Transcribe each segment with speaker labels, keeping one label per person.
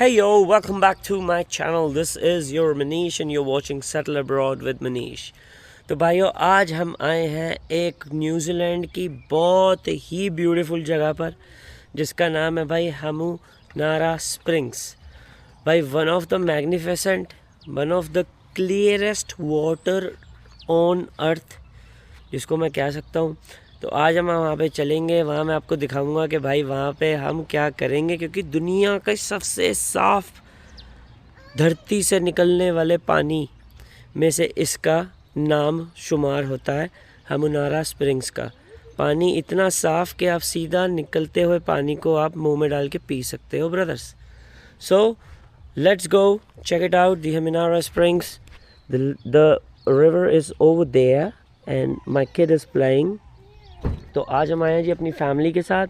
Speaker 1: Hey yo, welcome back to my channel. This is your Manish and you're watching Settle Abroad with Manish. तो भाइयों आज हम आए हैं एक न्यूजीलैंड की बहुत ही ब्यूटीफुल जगह पर जिसका नाम है भाई हमूनारा स्प्रिंग्स। भाई one of the magnificent, one of the clearest water on earth जिसको मैं कह सकता हूँ। तो आज हम वहाँ पे चलेंगे, वहाँ मैं आपको दिखाऊंगा कि भाई वहाँ पे हम क्या करेंगे, क्योंकि दुनिया का सबसे साफ़ धरती से निकलने वाले पानी में से इसका नाम शुमार होता है हमूनारा स्प्रिंग्स का। पानी इतना साफ़ कि आप सीधा निकलते हुए पानी को आप मुंह में डाल के पी सकते हो brothers. So let's go check it out the Hamunara springs. The river is over there and my kid is playing. तो आज हम आए हैं जी अपनी फैमिली के साथ।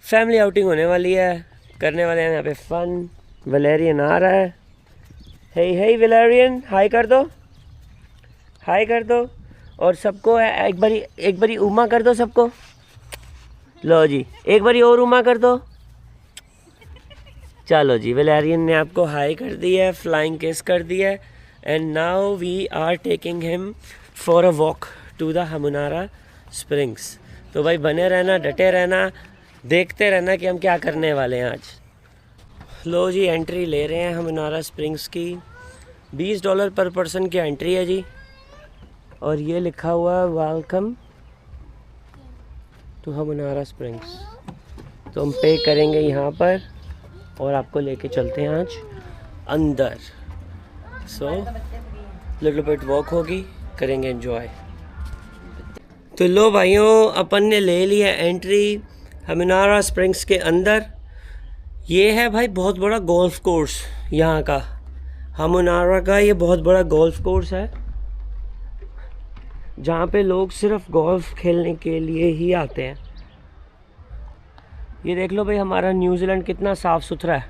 Speaker 1: फैमिली आउटिंग होने वाली है, करने वाले हैं यहाँ पे फन। वैलेरियन आ रहा है। हे हे वैलेरियन, हाय कर दो, हाय कर दो। और सबको एक बारी उमा कर दो सबको। लो जी एक बारी और उमा कर दो। चलो जी वैलेरियन ने आपको हाय कर दी है, फ्लाइंग किस कर दी है। And now we are taking him for a walk to the Hamunara springs. तो भाई बने रहना, डटे रहना, देखते रहना कि हम क्या करने वाले हैं आज। लो जी एंट्री ले रहे हैं हमूनारा स्प्रिंग्स की। $20 पर पर्सन की एंट्री है जी। और ये लिखा हुआ है वेलकम टू हमूनारा स्प्रिंग्स। तो हम पे करेंगे यहाँ पर और आपको लेके चलते हैं आज अंदर। सो लिटिल बिट वॉक होगी, करेंगे एंजॉय। तो लो भाइयों अपन ने ले लिया एंट्री हमूनारा स्प्रिंग्स के अंदर। ये है भाई बहुत बड़ा गोल्फ कोर्स यहाँ का, हमूनारा का ये बहुत बड़ा गोल्फ कोर्स है जहाँ पे लोग सिर्फ गोल्फ खेलने के लिए ही आते हैं। ये देख लो भाई हमारा न्यूजीलैंड कितना साफ़ सुथरा है,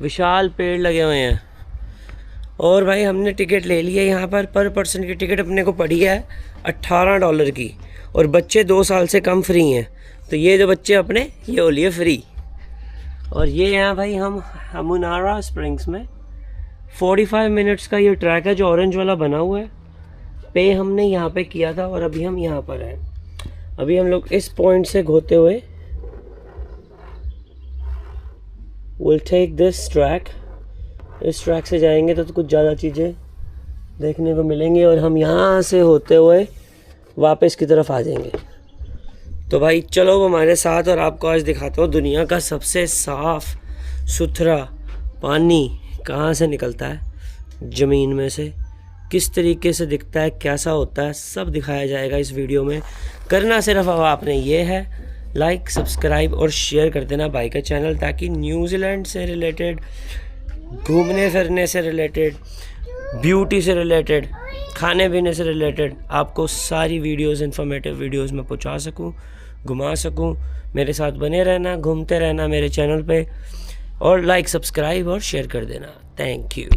Speaker 1: विशाल पेड़ लगे हुए हैं। और भाई हमने टिकट ले ली है यहाँ पर पर्सन की टिकट अपने को पड़ी है $18 की। और बच्चे 2 साल से कम फ्री हैं। तो ये जो बच्चे अपने ये हो लिए फ्री। और ये हैं भाई हम हमूनारा स्प्रिंग्स में। 45 मिनट्स का ये ट्रैक है जो ऑरेंज वाला बना हुआ है। पे हमने यहाँ पे किया था और अभी हम यहाँ पर हैं। अभी हम लोग इस पॉइंट से होते हुए विल टेक दिस ट्रैक। इस ट्रैक से जाएंगे तो कुछ ज़्यादा चीज़ें देखने को मिलेंगी और हम यहाँ से होते हुए वापस की तरफ आ जाएंगे। तो भाई चलो हमारे साथ और आपको आज दिखाता हूँ दुनिया का सबसे साफ़ सुथरा पानी कहाँ से निकलता है ज़मीन में से, किस तरीके से दिखता है, कैसा होता है, सब दिखाया जाएगा इस वीडियो में। करना सिर्फ अब आपने ये है लाइक, सब्सक्राइब और शेयर कर देना भाई का चैनल, ताकि न्यूजीलैंड से रिलेटेड, घूमने फिरने से रिलेटेड, ब्यूटी से रिलेटेड, खाने पीने से रिलेटेड आपको सारी वीडियोस, इन्फॉर्मेटिव वीडियोस में पहुंचा सकूं, घुमा सकूं। मेरे साथ बने रहना, घूमते रहना मेरे चैनल पे और लाइक, सब्सक्राइब और शेयर कर देना। Thank you.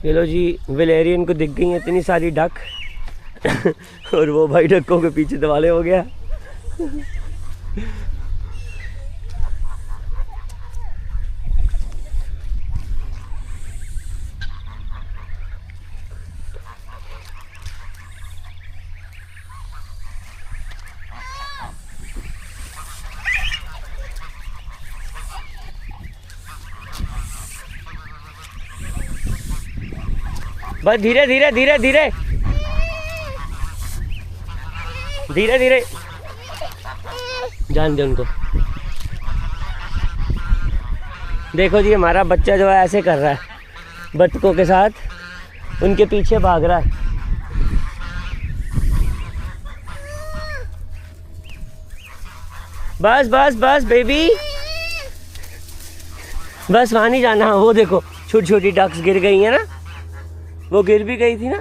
Speaker 1: ये लो जी वैलेरियन को दिख गई हैं इतनी सारी डक और वो भाई डकों के पीछे दवाले हो गया। बस धीरे धीरे धीरे धीरे धीरे धीरे जान दे उनको। देखो जी हमारा बच्चा जो है ऐसे कर रहा है, बत्तखों के साथ उनके पीछे भाग रहा है। बस बस बस बेबी, बस वहाँ नहीं जाना। वो देखो छोटी छोटी डक्स गिर गई हैं ना, वो गिर भी गई थी ना।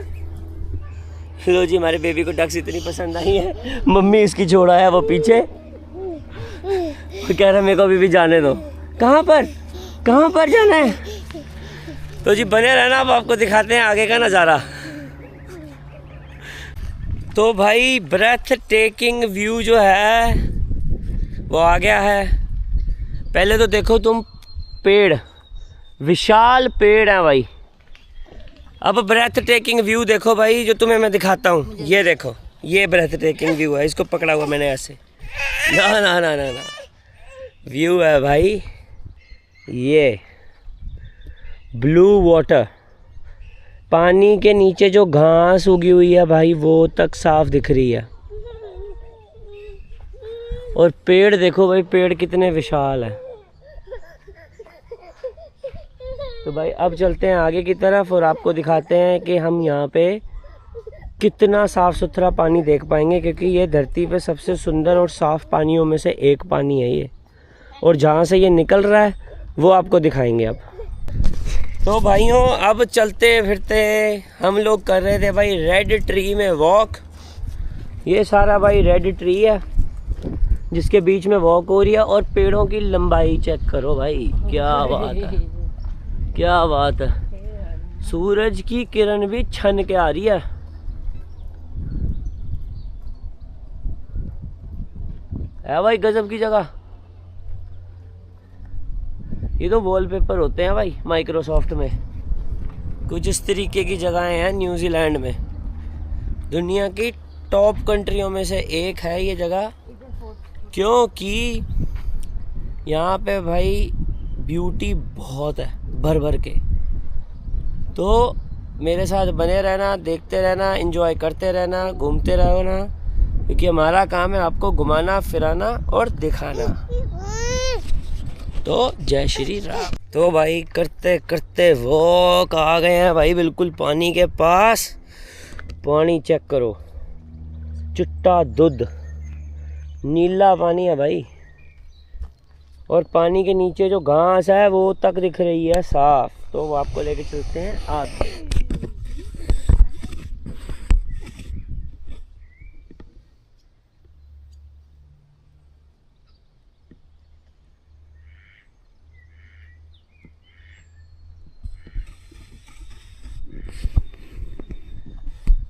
Speaker 1: लो जी हमारे बेबी को डक्स इतनी पसंद आई है, मम्मी इसकी छोड़ा है वो पीछे, कह रहा मेरे को अभी भी जाने दो। कहाँ पर जाना है? तो जी बने रहना, अब आपको दिखाते हैं आगे का नज़ारा। तो भाई ब्रेथ टेकिंग व्यू जो है वो आ गया है। पहले तो देखो तुम पेड़, विशाल पेड़ है भाई। अब ब्रेथ टेकिंग व्यू देखो भाई, जो तुम्हें मैं दिखाता हूँ। ये देखो, ये ब्रेथ टेकिंग व्यू है। इसको पकड़ा हुआ मैंने ऐसे। ना ना ना ना ना, व्यू है भाई। ये ब्लू वाटर, पानी के नीचे जो घास उगी हुई है भाई वो तक साफ दिख रही है। और पेड़ देखो भाई, पेड़ कितने विशाल है। तो भाई अब चलते हैं आगे की तरफ और आपको दिखाते हैं कि हम यहाँ पे कितना साफ़ सुथरा पानी देख पाएंगे, क्योंकि ये धरती पे सबसे सुंदर और साफ़ पानियों में से एक पानी है ये। और जहाँ से ये निकल रहा है वो आपको दिखाएंगे अब। तो भाइयों अब चलते फिरते हम लोग कर रहे थे भाई रेड ट्री में वॉक। ये सारा भाई रेड ट्री है जिसके बीच में वॉक हो रही है। और पेड़ों की लंबाई चेक करो भाई, क्या बात है, क्या बात है। सूरज की किरण भी छन के आ रही है। भाई गजब की जगह। ये तो वॉलपेपर होते हैं भाई माइक्रोसॉफ्ट में। कुछ इस तरीके की जगहें हैं न्यूजीलैंड में। दुनिया की टॉप कंट्रियों में से एक है ये जगह, क्योंकि यहाँ पे भाई ब्यूटी बहुत है भर भर के। तो मेरे साथ बने रहना, देखते रहना, एंजॉय करते रहना, घूमते रहो ना, क्योंकि हमारा काम है आपको घुमाना फिराना और दिखाना। तो जय श्री राम। तो भाई करते करते वॉक आ गए हैं भाई बिल्कुल पानी के पास। पानी चेक करो, चिट्टा दूध, नीला पानी है भाई। और पानी के नीचे जो घास है वो तक दिख रही है साफ। तो वो आपको लेके चलते हैं आगे।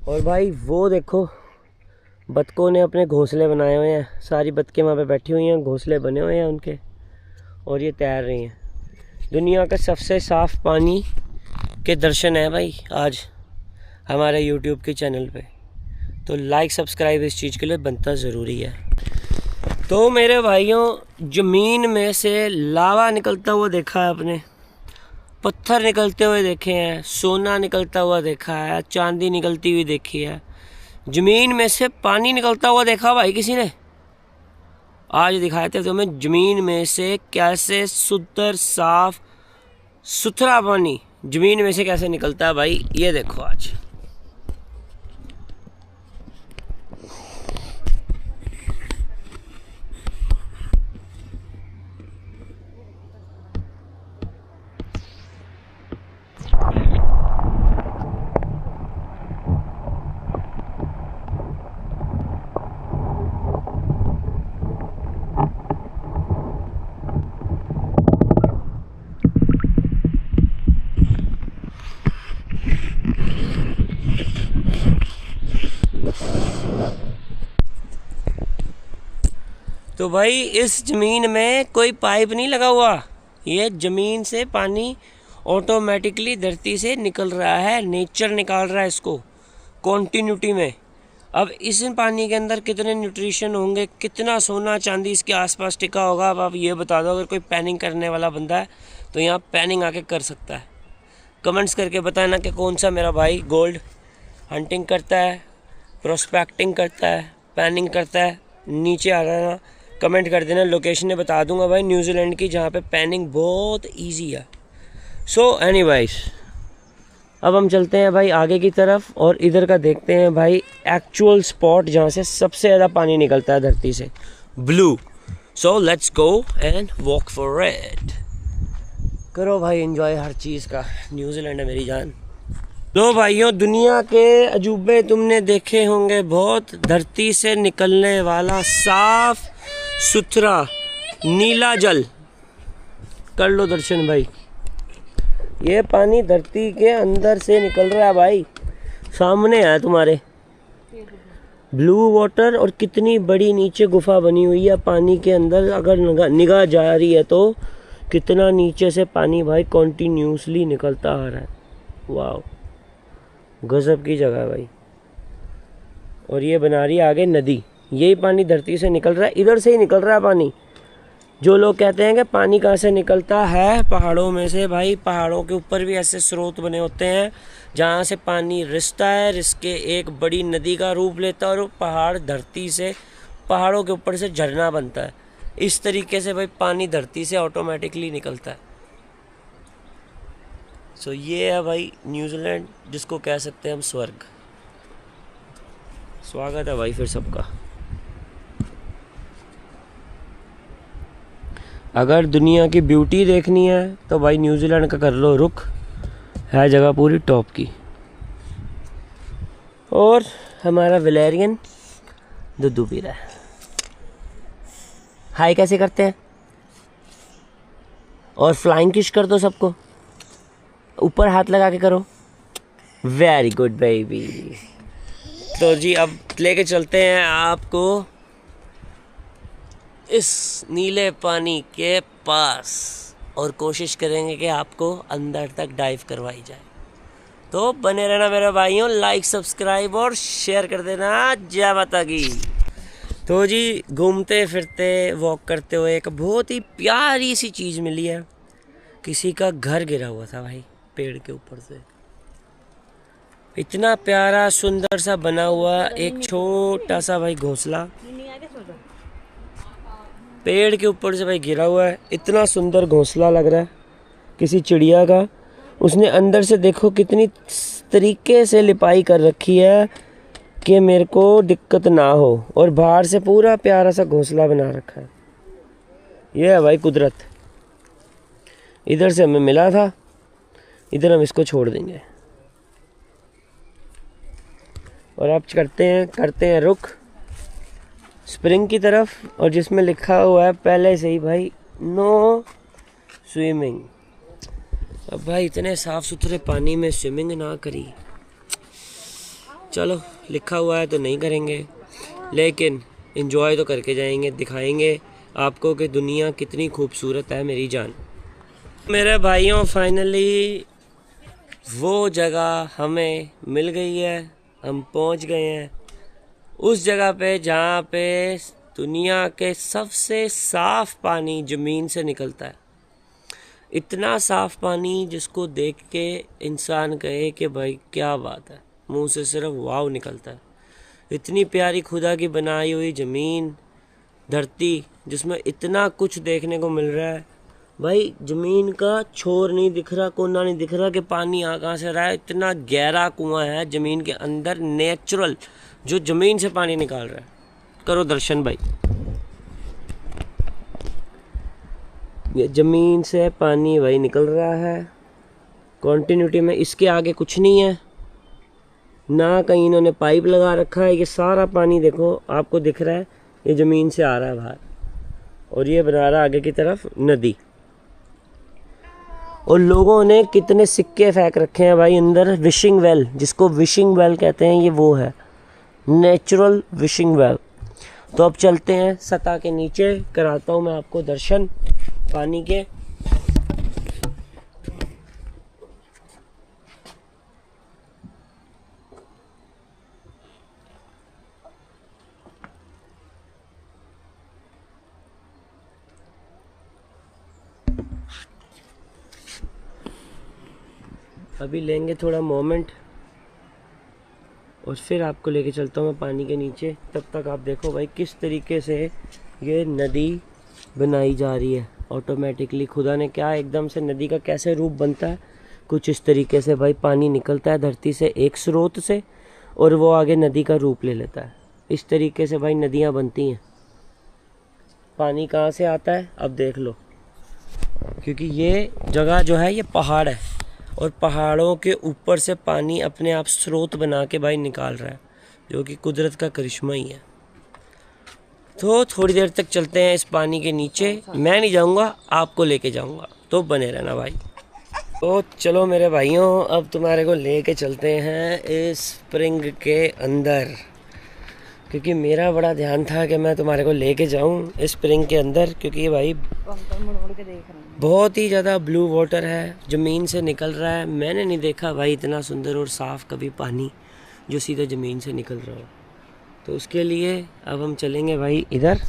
Speaker 1: और भाई वो देखो, बतकों ने अपने घोंसले बनाए हुए हैं। सारी बतखें वहाँ पे बैठी हुई हैं, घोंसले बने हुए हैं उनके, और ये तैर रही हैं। दुनिया का सबसे साफ़ पानी के दर्शन है भाई आज हमारे यूट्यूब के चैनल पे। तो लाइक सब्सक्राइब इस चीज़ के लिए बनता ज़रूरी है। तो मेरे भाइयों, ज़मीन में से लावा निकलता हुआ देखा है आपने, पत्थर निकलते हुए देखे हैं, सोना निकलता हुआ देखा है, चांदी निकलती हुई देखी है। ज़मीन में से पानी निकलता हुआ देखा भाई किसी ने? आज दिखाए थे तुम्हें ज़मीन में से कैसे सुंदर साफ सुथरा पानी ज़मीन में से कैसे निकलता है भाई। ये देखो आज। तो भाई इस ज़मीन में कोई पाइप नहीं लगा हुआ, ये ज़मीन से पानी ऑटोमेटिकली धरती से निकल रहा है। नेचर निकाल रहा है इसको कॉन्टिन्यूटी में। अब इस पानी के अंदर कितने न्यूट्रिशन होंगे, कितना सोना चांदी इसके आसपास टिका होगा, अब आप ये बता दो। अगर कोई पैनिंग करने वाला बंदा है तो यहाँ पैनिंग आके कर सकता है। कमेंट्स करके बताना कि कौन सा मेरा भाई गोल्ड हंटिंग करता है, प्रोस्पेक्टिंग करता है, पैनिंग करता है। नीचे आ जाना, कमेंट कर देना, लोकेशन बता दूंगा भाई न्यूजीलैंड की, जहाँ पे पैनिंग बहुत इजी है। सो एनीवेज, अब हम चलते हैं भाई आगे की तरफ और इधर का देखते हैं भाई एक्चुअल स्पॉट जहाँ से सबसे ज़्यादा पानी निकलता है धरती से, blue. So let's go and walk for it. करो भाई एंजॉय हर चीज़ का, न्यूजीलैंड है मेरी जान। लो भाइयों, दुनिया के अजूबे तुमने देखे होंगे बहुत। धरती से निकलने वाला साफ सुथरा नीला जल, कर लो दर्शन भाई। ये पानी धरती के अंदर से निकल रहा है भाई, सामने है तुम्हारे। ब्लू वाटर और कितनी बड़ी नीचे गुफा बनी हुई है पानी के अंदर। अगर निगाह जा रही है तो कितना नीचे से पानी भाई कॉन्टीन्यूसली निकलता आ रहा है। वाह, गजब की जगह है भाई। और ये बना रही है आगे नदी। यही पानी धरती से निकल रहा है, इधर से ही निकल रहा है पानी। जो लोग कहते हैं कि पानी कहाँ से निकलता है, पहाड़ों में से। भाई पहाड़ों के ऊपर भी ऐसे स्रोत बने होते हैं जहाँ से पानी रिसता है, रिस के एक बड़ी नदी का रूप लेता है और पहाड़ धरती से, पहाड़ों के ऊपर से झरना बनता है। इस तरीके से भाई पानी धरती से ऑटोमेटिकली निकलता है। सो ये है भाई न्यूजीलैंड, जिसको कह सकते हैं हम स्वर्ग। स्वागत है भाई फिर सबका। अगर दुनिया की ब्यूटी देखनी है तो भाई न्यूजीलैंड का कर लो रुख, है जगह पूरी टॉप की। और हमारा वैलेरियन दूध पी रहा है। हाय कैसे करते हैं? और फ्लाइंग किश कर दो सबको, ऊपर हाथ लगा के करो। Very good baby. तो जी अब लेके चलते हैं आपको इस नीले पानी के पास और कोशिश करेंगे कि आपको अंदर तक डाइव करवाई जाए। तो बने रहना मेरे भाइयों, लाइक सब्सक्राइब और शेयर कर देना। जय माता की। तो जी घूमते फिरते वॉक करते हुए एक बहुत ही प्यारी सी चीज़ मिली है। किसी का घर गिरा हुआ था भाई पेड़ के ऊपर से। इतना प्यारा सुंदर सा बना हुआ एक छोटा सा भाई घोंसला पेड़ के ऊपर से भाई गिरा हुआ है। इतना सुंदर घोंसला लग रहा है किसी चिड़िया का। उसने अंदर से देखो कितनी तरीके से लिपाई कर रखी है कि मेरे को दिक्कत ना हो, और बाहर से पूरा प्यारा सा घोंसला बना रखा है। ये है भाई कुदरत। इधर से हमें मिला था, इधर हम इसको छोड़ देंगे। और अब करते हैं रुख स्प्रिंग की तरफ, और जिसमें लिखा हुआ है पहले से ही भाई नो स्विमिंग। अब भाई इतने साफ सुथरे पानी में स्विमिंग ना करी। चलो लिखा हुआ है तो नहीं करेंगे, लेकिन एंजॉय तो करके जाएंगे। दिखाएंगे आपको कि दुनिया कितनी खूबसूरत है मेरी जान। मेरे भाइयों फाइनली वो जगह हमें मिल गई है। हम पहुंच गए हैं उस जगह पे जहाँ पे दुनिया के सबसे साफ़ पानी ज़मीन से निकलता है। इतना साफ़ पानी जिसको देख के इंसान कहे कि भाई क्या बात है, मुंह से सिर्फ वाव निकलता है। इतनी प्यारी खुदा की बनाई हुई ज़मीन, धरती, जिसमें इतना कुछ देखने को मिल रहा है। भाई ज़मीन का छोर नहीं दिख रहा, कोना नहीं दिख रहा कि पानी आ कहाँ से रहा है। इतना गहरा कुआं है ज़मीन के अंदर, नेचुरल, जो ज़मीन से पानी निकाल रहा है। करो दर्शन भाई, ये ज़मीन से पानी भाई निकल रहा है कॉन्टिन्यूटी में। इसके आगे कुछ नहीं है ना, कहीं इन्होंने पाइप लगा रखा है। ये सारा पानी देखो आपको दिख रहा है, ये ज़मीन से आ रहा है बाहर, और ये बना रहा है आगे की तरफ नदी। और लोगों ने कितने सिक्के फेंक रखे हैं भाई अंदर। विशिंग वेल, जिसको विशिंग वेल कहते हैं, ये वो है नेचुरल विशिंग वेल। तो अब चलते हैं सतह के नीचे, कराता हूँ मैं आपको दर्शन पानी के। अभी लेंगे थोड़ा मोमेंट और फिर आपको लेके चलता हूँ मैं पानी के नीचे। तब तक आप देखो भाई किस तरीके से ये नदी बनाई जा रही है ऑटोमेटिकली। खुदा ने क्या एकदम से नदी का कैसे रूप बनता है, कुछ इस तरीके से भाई पानी निकलता है धरती से एक स्रोत से, और वो आगे नदी का रूप ले लेता है। इस तरीके से भाई नदियाँ बनती हैं। पानी कहाँ से आता है अब देख लो, क्योंकि ये जगह जो है ये पहाड़ है, और पहाड़ों के ऊपर से पानी अपने आप स्रोत बना के भाई निकाल रहा है, जो कि कुदरत का करिश्मा ही है। तो थोड़ी देर तक चलते हैं इस पानी के नीचे। मैं नहीं जाऊंगा, आपको लेके जाऊंगा, तो बने रहना भाई। तो चलो मेरे भाइयों, अब तुम्हारे को लेके चलते हैं इस स्प्रिंग के अंदर, क्योंकि मेरा बड़ा ध्यान था कि मैं तुम्हारे को लेके जाऊं इस स्प्रिंग के अंदर, क्योंकि भाई बहुत ही ज़्यादा ब्लू वाटर है, ज़मीन से निकल रहा है। मैंने नहीं देखा भाई इतना सुंदर और साफ़ कभी पानी जो सीधा ज़मीन से निकल रहा हो। तो उसके लिए अब हम चलेंगे भाई इधर।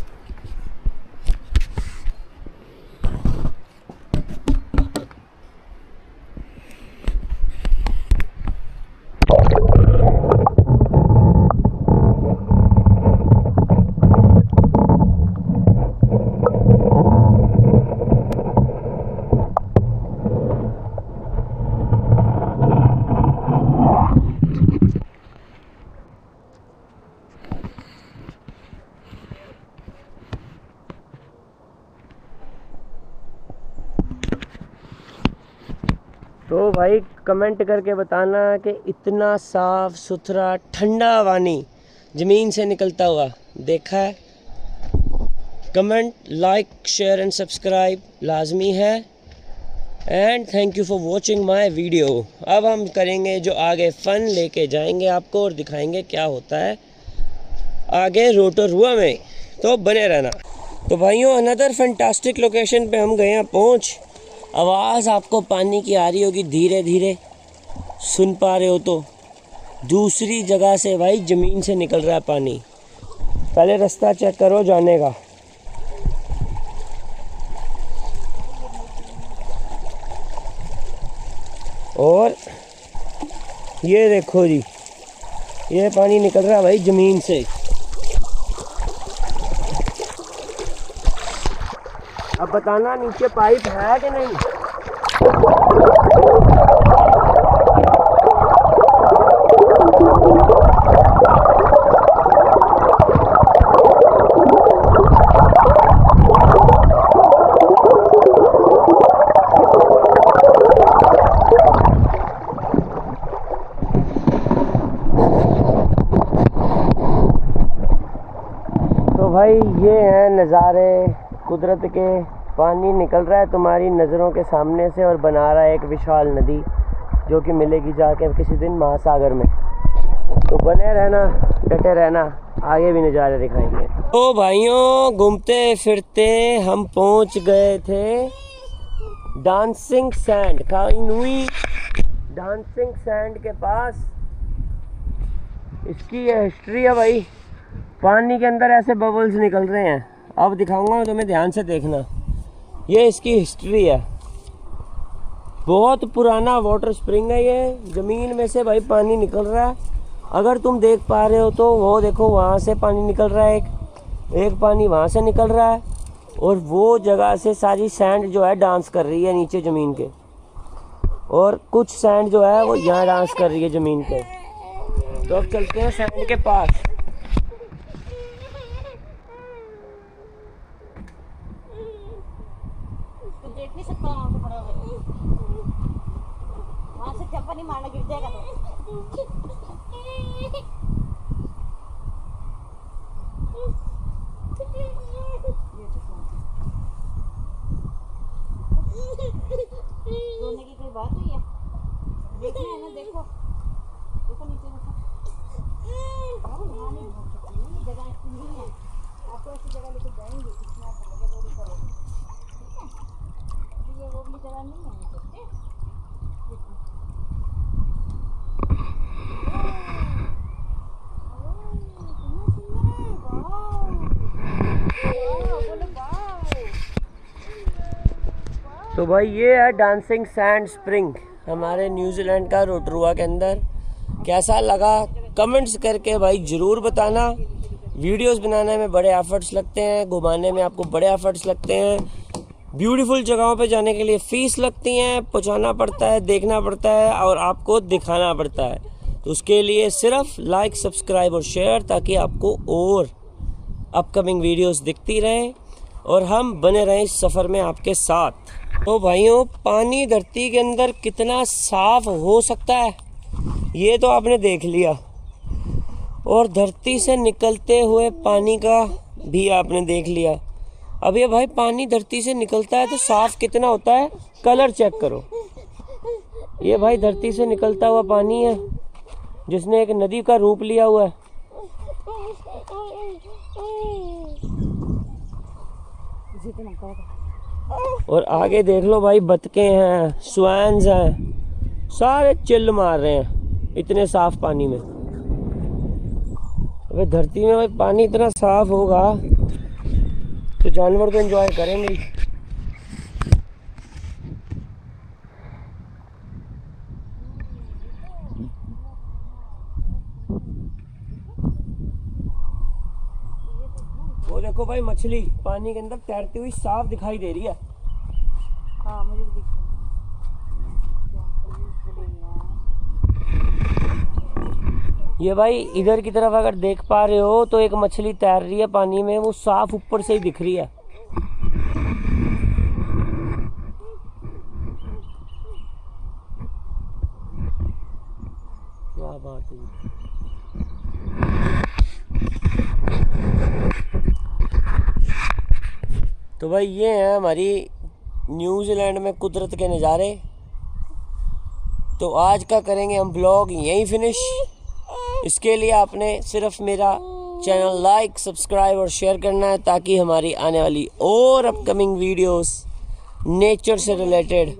Speaker 1: तो भाई कमेंट करके बताना कि इतना साफ़ सुथरा ठंडा पानी ज़मीन से निकलता हुआ देखा है। Comment, like, share and subscribe लाजमी है। And thank you for watching my video. अब हम करेंगे जो आगे फ़न लेके जाएंगे आपको और दिखाएंगे क्या होता है आगे रोटोरुआ में, तो बने रहना। तो भाइयों अनदर फैंटास्टिक लोकेशन पे हम गए हैं पहुँच। आवाज़ आपको पानी की आ रही होगी, धीरे धीरे सुन पा रहे हो तो दूसरी जगह से भाई ज़मीन से निकल रहा है पानी। पहले रास्ता चेक करो जाने का। और ये देखो जी, ये पानी निकल रहा है भाई ज़मीन से। अब बताना नीचे पाइप है कि नहीं। तो भाई ये हैं नज़ारे कुदरत के। पानी निकल रहा है तुम्हारी नज़रों के सामने से और बना रहा है एक विशाल नदी, जो कि मिलेगी जाके किसी दिन महासागर में। तो बने रहना, डटे रहना, आगे भी नज़ारे दिखाएंगे। तो भाइयों घूमते फिरते हम पहुंच गए थे डांसिंग सैंड, काइनुई डांसिंग सैंड के पास। इसकी ये हिस्ट्री है भाई, पानी के अंदर ऐसे बबल्स निकल रहे हैं। अब दिखाऊंगा तुम्हें, ध्यान से देखना। ये इसकी हिस्ट्री है। बहुत पुराना वाटर स्प्रिंग है ये, ज़मीन में से भाई पानी निकल रहा है। अगर तुम देख पा रहे हो तो वो देखो, वहाँ से पानी निकल रहा है, एक पानी वहाँ से निकल रहा है, और वो जगह से सारी सैंड जो है डांस कर रही है नीचे ज़मीन के, और कुछ सैंड जो है वो यहाँ डांस कर रही है ज़मीन पे। तो अब चलते हैं सैंड के पास।
Speaker 2: देख नहीं सकता वहाँ से खड़ा होकर, वहाँ से चप्पल नहीं मारना, गिर जाएगा तो रोने की कोई बात नहीं है। देखना है ना, देखो देखो नीचे देखो। वहाँ नहीं घूम सकती, ये जगह नहीं है। आपको ऐसी जगह लेके जाएंगे जिसमें आप रोड ऊपर हो। ये वो भी जगह नहीं है सकते।
Speaker 1: तो भाई ये है डांसिंग सैंड स्प्रिंग हमारे न्यूजीलैंड का रोटोरुआ के अंदर। कैसा लगा कमेंट्स करके भाई ज़रूर बताना। वीडियोस बनाने में बड़े एफर्ट्स लगते हैं, घुमाने में आपको बड़े एफर्ट्स लगते हैं, ब्यूटीफुल जगहों पे जाने के लिए फ़ीस लगती हैं, पहुंचाना पड़ता है, देखना पड़ता है और आपको दिखाना पड़ता है। तो उसके लिए सिर्फ लाइक, सब्सक्राइब और शेयर, ताकि आपको और अपकमिंग वीडियोस दिखती रहें और हम बने रहें इस सफ़र में आपके साथ। तो भाइयों पानी धरती के अंदर कितना साफ़ हो सकता है ये तो आपने देख लिया, और धरती से निकलते हुए पानी का भी आपने देख लिया। अब ये भाई पानी धरती से निकलता है तो साफ़ कितना होता है, कलर चेक करो। ये भाई धरती से निकलता हुआ पानी है जिसने एक नदी का रूप लिया हुआ है। और आगे देख लो भाई, बतखें हैं, स्वैन्स हैं, सारे चिल्ल मार रहे हैं इतने साफ पानी में। अबे धरती में भाई पानी इतना साफ होगा तो जानवर तो एंजॉय करेंगे ही। वो देखो भाई, मछली पानी के अंदर तैरती हुई साफ दिखाई दे रही है।
Speaker 2: हाँ मुझे भी दिख रहा है।
Speaker 1: ये भाई इधर की तरफ अगर देख पा रहे हो तो एक मछली तैर रही है पानी में, वो साफ ऊपर से ही दिख रही है। क्या बात है। तो भाई ये है हमारी न्यूजीलैंड में कुदरत के नज़ारे। तो आज का करेंगे हम ब्लॉग यहीं फिनिश। इसके लिए आपने सिर्फ मेरा चैनल लाइक, सब्सक्राइब और शेयर करना है ताकि हमारी आने वाली और अपकमिंग वीडियोस नेचर से रिलेटेड,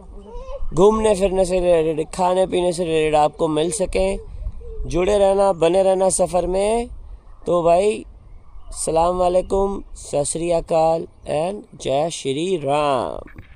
Speaker 1: घूमने फिरने से रिलेटेड, खाने पीने से रिलेटेड आपको मिल सकें। जुड़े रहना, बने रहना सफ़र में। तो भाई सलाम वालेकुम, सत श्री अकाल एंड जय श्री राम।